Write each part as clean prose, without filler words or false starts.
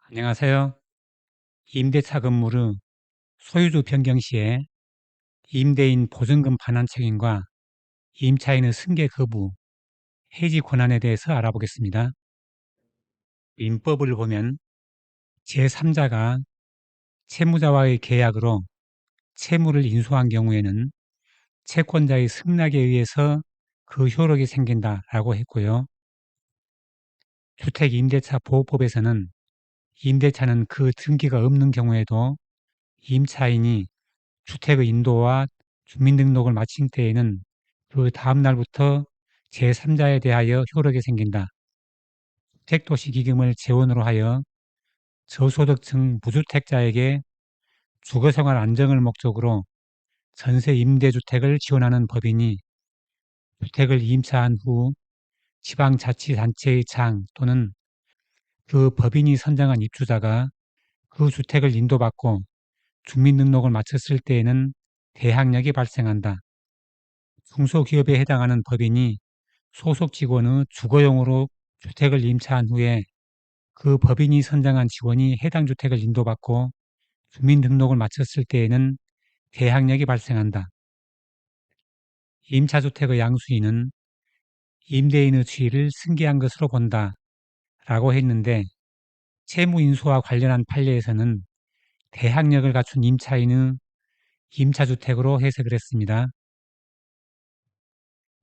안녕하세요. 임대차 건물의 소유주 변경 시에 임대인 보증금 반환 책임과 임차인의 승계 거부, 해지 권한에 대해서 알아보겠습니다. 민법을 보면 제3자가 채무자와의 계약으로 채무를 인수한 경우에는 채권자의 승낙에 의해서 그 효력이 생긴다라고 했고요. 주택임대차보호법에서는 임대차는 그 등기가 없는 경우에도 임차인이 주택의 인도와 주민등록을 마친 때에는 그 다음 날부터 제3자에 대하여 효력이 생긴다. 주택도시기금을 재원으로 하여 저소득층 무주택자에게 주거생활 안정을 목적으로 전세 임대주택을 지원하는 법이니 주택을 임차한 후 지방자치단체의 장 또는 그 법인이 선정한 입주자가 그 주택을 인도받고 주민등록을 마쳤을 때에는 대항력이 발생한다. 중소기업에 해당하는 법인이 소속 직원의 주거용으로 주택을 임차한 후에 그 법인이 선정한 직원이 해당 주택을 인도받고 주민등록을 마쳤을 때에는 대항력이 발생한다. 임차주택의 양수인은 임대인의 지위를 승계한 것으로 본다 라고 했는데 채무인수와 관련한 판례에서는 대항력을 갖춘 임차인의 임차주택으로 해석을 했습니다.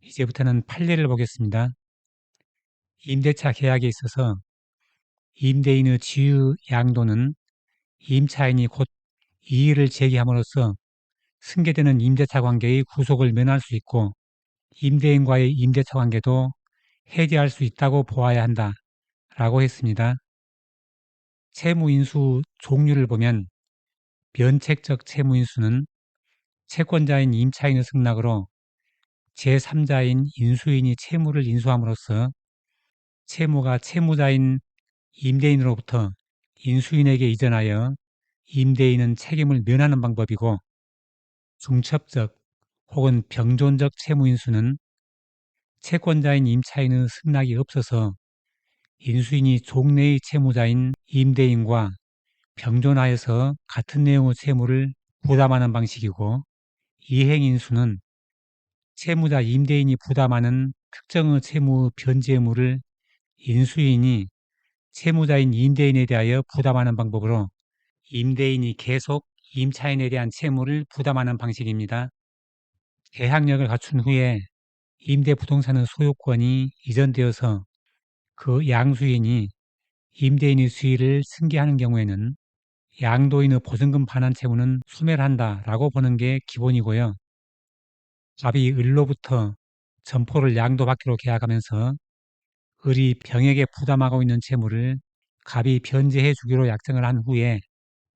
이제부터는 판례를 보겠습니다. 임대차 계약에 있어서 임대인의 지위 양도는 임차인이 곧 이의를 제기함으로써 승계되는 임대차 관계의 구속을 면할 수 있고 임대인과의 임대차 관계도 해지할 수 있다고 보아야 한다 라고 했습니다. 채무인수 종류를 보면 면책적 채무인수는 채권자인 임차인의 승낙으로 제3자인 인수인이 채무를 인수함으로써 채무가 채무자인 임대인으로부터 인수인에게 이전하여 임대인은 책임을 면하는 방법이고 중첩적 혹은 병존적 채무인수는 채권자인 임차인의 승낙이 없어서 인수인이 종래의 채무자인 임대인과 병존하여서 같은 내용의 채무를 부담하는 방식이고 이행인수는 채무자 임대인이 부담하는 특정의 채무 변제 의무를 인수인이 채무자인 임대인에 대하여 부담하는 방법으로 임대인이 계속 임차인에 대한 채무를 부담하는 방식입니다. 계약력을 갖춘 후에 임대부동산의 소유권이 이전되어서 그 양수인이 임대인의 수익을 승계하는 경우에는 양도인의 보증금 반환 채무는 소멸한다라고 보는 게 기본이고요. 갑이 을로부터 점포를 양도받기로 계약하면서 을이 병에게 부담하고 있는 채무를 갑이 변제해 주기로 약정을 한 후에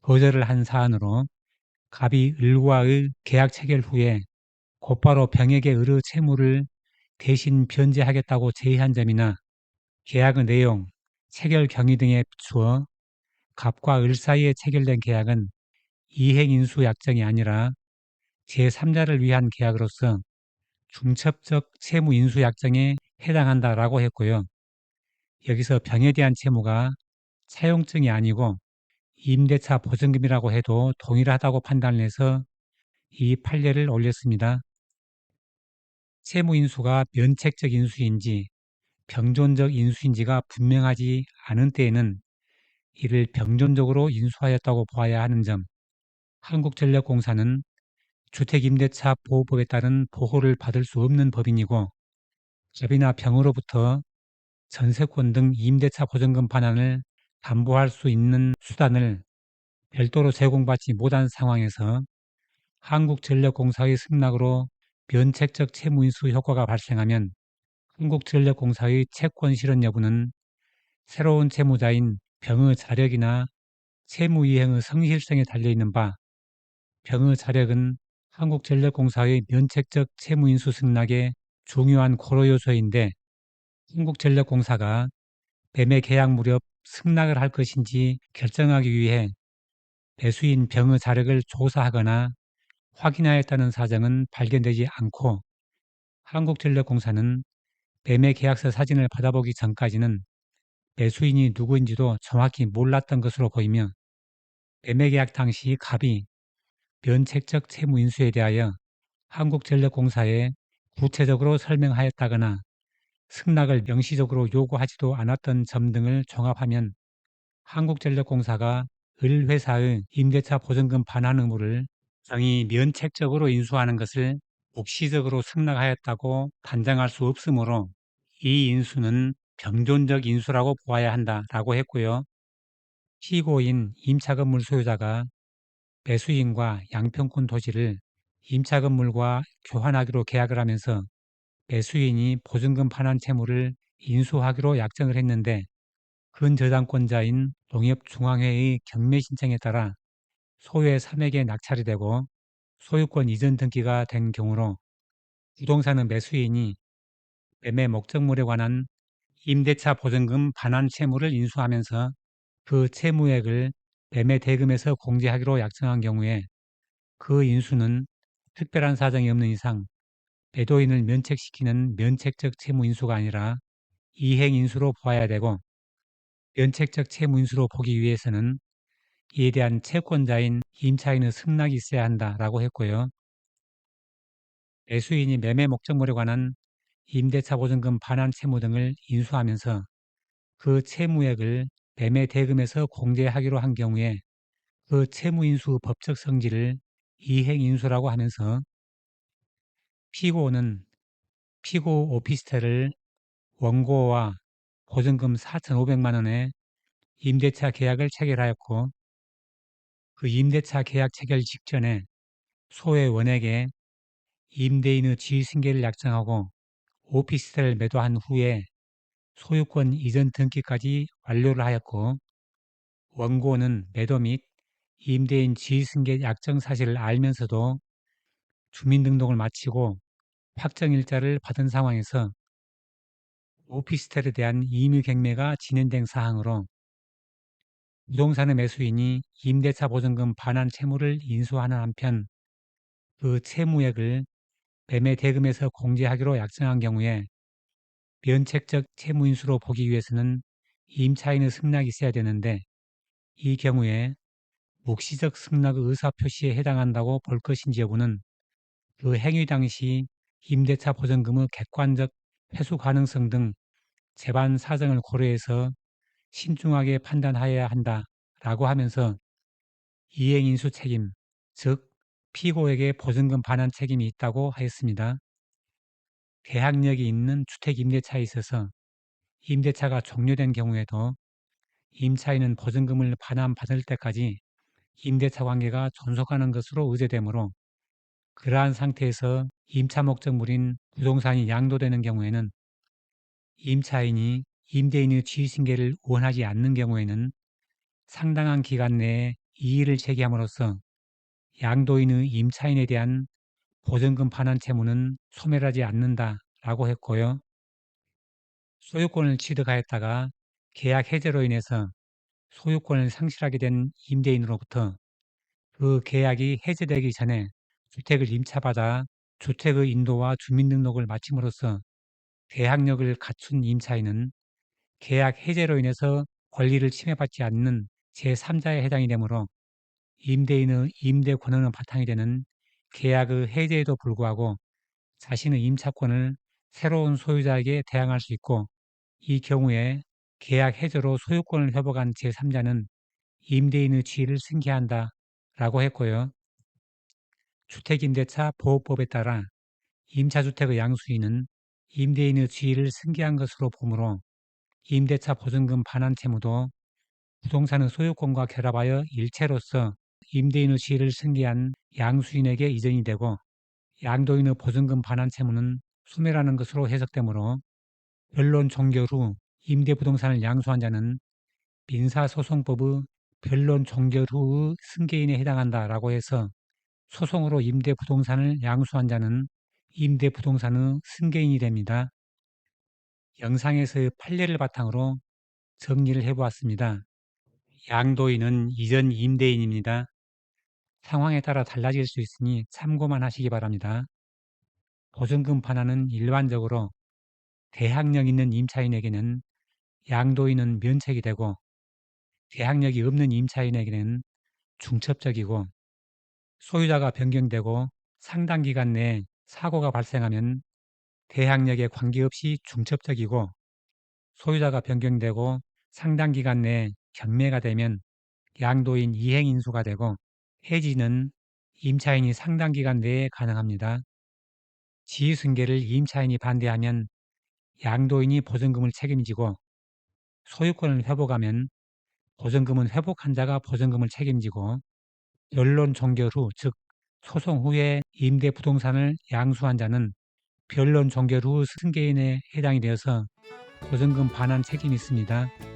거절을 한 사안으로 갑이 을과의 계약 체결 후에 곧바로 병에게 을의 채무를 대신 변제하겠다고 제의한 점이나 계약의 내용, 체결 경위 등에 비추어 갑과 을 사이에 체결된 계약은 이행인수 약정이 아니라 제3자를 위한 계약으로서 중첩적 채무인수 약정에 해당한다라고 했고요. 여기서 병에 대한 채무가 차용증이 아니고 임대차 보증금이라고 해도 동일하다고 판단해서 이 판례를 올렸습니다. 채무인수가 면책적 인수인지 병존적 인수인지가 분명하지 않은 때에는 이를 병존적으로 인수하였다고 보아야 하는 점, 한국전력공사는 주택임대차 보호법에 따른 보호를 받을 수 없는 법인이고 갑이나 병으로부터 전세권 등 임대차 보증금 반환을 담보할 수 있는 수단을 별도로 제공받지 못한 상황에서 한국전력공사의 승낙으로 면책적 채무인수 효과가 발생하면 한국전력공사의 채권 실현 여부는 새로운 채무자인 병의 자력이나 채무이행의 성실성에 달려있는 바 병의 자력은 한국전력공사의 면책적 채무인수 승낙의 중요한 고려 요소인데 한국전력공사가 매매 계약 무렵 승낙을 할 것인지 결정하기 위해 매수인 병의 자력을 조사하거나 확인하였다는 사정은 발견되지 않고 한국전력공사는 매매 계약서 사진을 받아보기 전까지는 매수인이 누구인지도 정확히 몰랐던 것으로 보이며 매매계약 당시 갑이 면책적 채무인수에 대하여 한국전력공사에 구체적으로 설명하였다거나 승낙을 명시적으로 요구하지도 않았던 점 등을 종합하면 한국전력공사가 을회사의 임대차 보증금 반환 의무를 정의 면책적으로 인수하는 것을 묵시적으로 승낙하였다고 단정할 수 없으므로 이 인수는 병존적 인수라고 보아야 한다라고 했고요. 피고인 임차건물 소유자가 매수인과 양평군 토지를 임차건물과 교환하기로 계약을 하면서 매수인이 보증금 반환 채무를 인수하기로 약정을 했는데 근저당권자인 농협중앙회의 경매 신청에 따라 소유의 3액에 낙찰이 되고 소유권 이전 등기가 된 경우로 부동산의 매수인이 매매 목적물에 관한 임대차 보증금 반환 채무를 인수하면서 그 채무액을 매매 대금에서 공제하기로 약정한 경우에 그 인수는 특별한 사정이 없는 이상 매도인을 면책시키는 면책적 채무 인수가 아니라 이행 인수로 보아야 되고 면책적 채무 인수로 보기 위해서는 이에 대한 채권자인 임차인의 승낙이 있어야 한다라고 했고요. 매수인이 매매 목적물에 관한 임대차 보증금 반환 채무 등을 인수하면서 그 채무액을 매매 대금에서 공제하기로 한 경우에 그 채무 인수 법적 성질을 이행 인수라고 하면서 피고는 피고 오피스텔을 원고와 보증금 4,500만 원에 임대차 계약을 체결하였고 그 임대차 계약 체결 직전에 소의 원액에 임대인의 지위승계를 약정하고 오피스텔을 매도한 후에 소유권 이전 등기까지 완료를 하였고 원고는 매도 및 임대인 지위승계 약정 사실을 알면서도 주민등록을 마치고 확정일자를 받은 상황에서 오피스텔에 대한 임의경매가 진행된 사항으로 부동산의 매수인이 임대차 보증금 반환 채무를 인수하는 한편 그 채무액을 매매 대금에서 공제하기로 약정한 경우에 면책적 채무인수로 보기 위해서는 임차인의 승낙이 있어야 되는데 이 경우에 묵시적 승낙의 의사표시에 해당한다고 볼 것인지 여부는 그 행위 당시 임대차 보증금의 객관적 회수 가능성 등 재반 사정을 고려해서 신중하게 판단하여야 한다라고 하면서 이행인수 책임, 즉 피고에게 보증금 반환 책임이 있다고 하였습니다. 계약력이 있는 주택 임대차에 있어서 임대차가 종료된 경우에도 임차인은 보증금을 반환받을 때까지 임대차 관계가 존속하는 것으로 의제되므로 그러한 상태에서 임차 목적물인 부동산이 양도되는 경우에는 임차인이 임대인의 지위승계를 원하지 않는 경우에는 상당한 기간 내에 이의를 제기함으로써 양도인의 임차인에 대한 보증금 반환 채무는 소멸하지 않는다라고 했고요. 소유권을 취득하였다가 계약 해제로 인해서 소유권을 상실하게 된 임대인으로부터 그 계약이 해제되기 전에 주택을 임차받아 주택의 인도와 주민등록을 마침으로써 계약력을 갖춘 임차인은 계약 해제로 인해서 권리를 침해받지 않는 제3자에 해당이 되므로 임대인의 임대 권한의 바탕이 되는 계약의 해제에도 불구하고 자신의 임차권을 새로운 소유자에게 대항할 수 있고 이 경우에 계약 해제로 소유권을 회복한 제3자는 임대인의 지위를 승계한다 라고 했고요. 주택임대차 보호법에 따라 임차주택의 양수인은 임대인의 지위를 승계한 것으로 보므로 임대차 보증금 반환 채무도 부동산의 소유권과 결합하여 일체로서 임대인의 지위를 승계한 양수인에게 이전이 되고 양도인의 보증금 반환 채무는 소멸하는 것으로 해석되므로 변론 종결 후 임대부동산을 양수한 자는 민사소송법의 변론 종결 후의 승계인에 해당한다라고 해서 소송으로 임대부동산을 양수한 자는 임대부동산의 승계인이 됩니다. 영상에서의 판례를 바탕으로 정리를 해보았습니다. 양도인은 이전 임대인입니다. 상황에 따라 달라질 수 있으니 참고만 하시기 바랍니다. 보증금 반환은 일반적으로 대항력 있는 임차인에게는 양도인은 면책이 되고 대항력이 없는 임차인에게는 중첩적이고 소유자가 변경되고 상당 기간 내에 사고가 발생하면 대항력에 관계없이 중첩적이고 소유자가 변경되고 상당 기간 내에 경매가 되면 양도인 이행인수가 되고 해지는 임차인이 상당 기간 내에 가능합니다. 지휘승계를 임차인이 반대하면 양도인이 보증금을 책임지고 소유권을 회복하면 보증금은 회복한 자가 보증금을 책임지고 변론 종결 후, 즉 소송 후에 임대 부동산을 양수한 자는 변론 종결 후 승계인에 해당이 되어서 보증금 반환 책임이 있습니다.